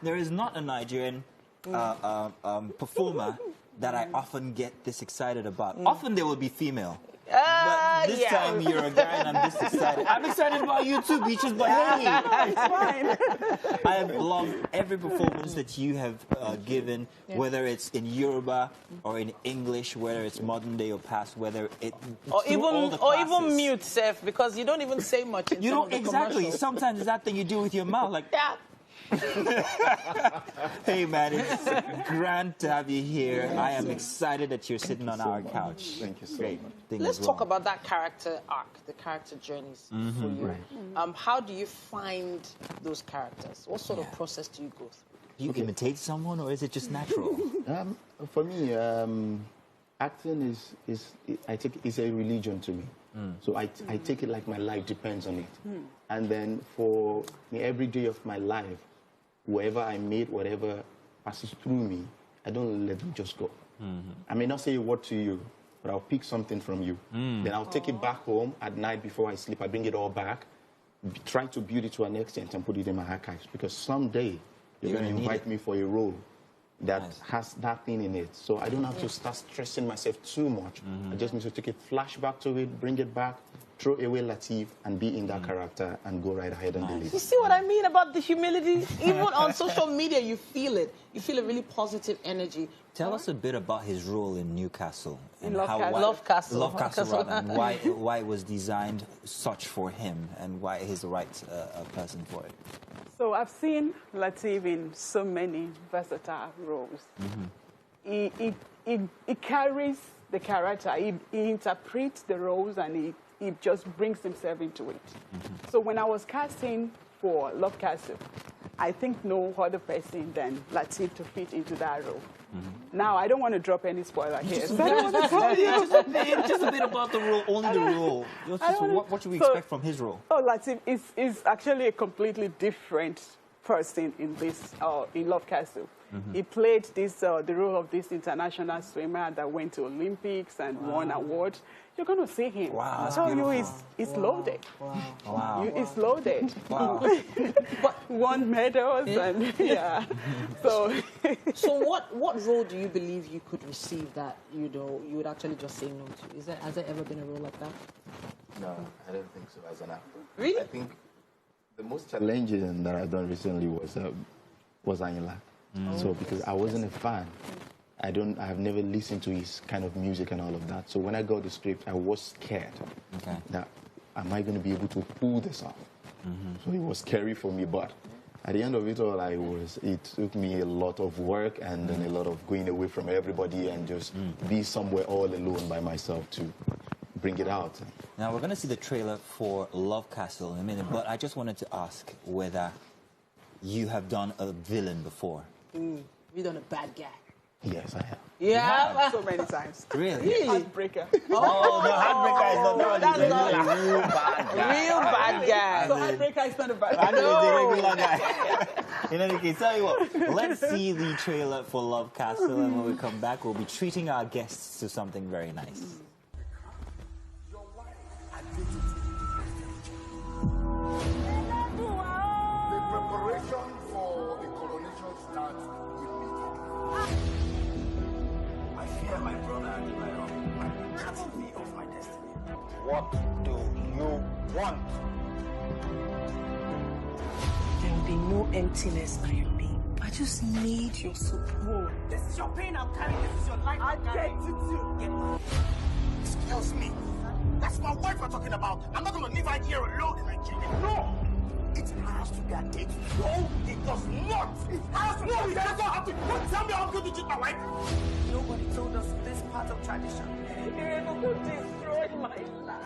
there is not a Nigerian performer that I often get this excited about. Often they will be female. But this time you're a guy and I'm this excited. I'm excited about you too, Beaches, but hey, It's fine. I have loved every performance that you have given, whether it's in Yoruba or in English, whether it's modern day or past, whether it or even mute, Seth, because you don't even say much. In you some don't of the exactly. Sometimes it's that thing you do with your mouth, like yeah. Hey man, it's grand to have you here. I am excited that you're sitting on our couch. Thank you so much. Let's talk about that character arc, the character journeys for you. Right. How do you find those characters? What sort of process do you go through? Do you imitate someone, or is it just natural? For me, acting is a religion to me. So I take it like my life depends on it. And then for every day of my life, whoever I meet, whatever passes through me, I don't let them just go. I may not say a word to you, but I'll pick something from you. Then I'll take it back home at night before I sleep. I bring it all back, try to build it to an extent and put it in my archives. Because someday you're going to invite me for a role that has that thing in it. So I don't have to start stressing myself too much. I just need to take a flashback to it, bring it back, throw away LATEEF and be in that character and go right ahead and deliver. You see what I mean about the humility? Even on social media, you feel it. You feel a really positive energy. Tell us a bit about his role in Newcastle. And Love Castle. And why it was designed such for him and why he's the right person for it. So I've seen LATEEF in so many versatile roles. He carries the character. He interprets the roles and he just brings himself into it. So when I was casting for Love Castle, I think no other person than LATEEF to fit into that role. Now, I don't want to drop any spoiler here. So I don't want to tell you. Just a bit about the role, only the role. What should we expect from his role? Oh, LATEEF is actually a completely different person in this, in Love Castle. He played this, the role of this international swimmer that went to Olympics and won awards. You're going to see him. Wow, I tell you, he's loaded. Wow. He's loaded. Wow. Won medals and So, so what role do you believe you could receive that you would actually just say no to? Has there ever been a role like that? No, I don't think so as an actor. Really? I think the most challenging that I've done recently was Ayinla. So because I wasn't a fan, I have never listened to his kind of music and all of that. So when I got the script, I was scared that am I going to be able to pull this off? So it was scary for me, but at the end of it all, it took me a lot of work and then a lot of going away from everybody and just be somewhere all alone by myself to bring it out. Now we're going to see the trailer for Love Castle in a minute, but I just wanted to ask whether you have done a villain before. You've done a bad guy. Yes, I have. Yeah, so many times. Really? Heartbreaker. Oh, no, Heartbreaker is not that's a not real bad guy. Real bad guy. So Heartbreaker is not a bad guy. I know he's a regular guy. In any case, tell you what, let's see the trailer for Love Castle, and when we come back, we'll be treating our guests to something very nice. What do you want? There will be no emptiness in your being. I just need your support. This is your pain I'm carrying. This is your life I'm carrying. Excuse me. That's my wife we're talking about. I'm not going to leave her here alone in Nigeria. No! It has to be a date. No, it does not. It has to be a date. It doesn't have to. Don't tell me I'm going to cheat my wife. Nobody told us this part of tradition. You're able to destroy my life.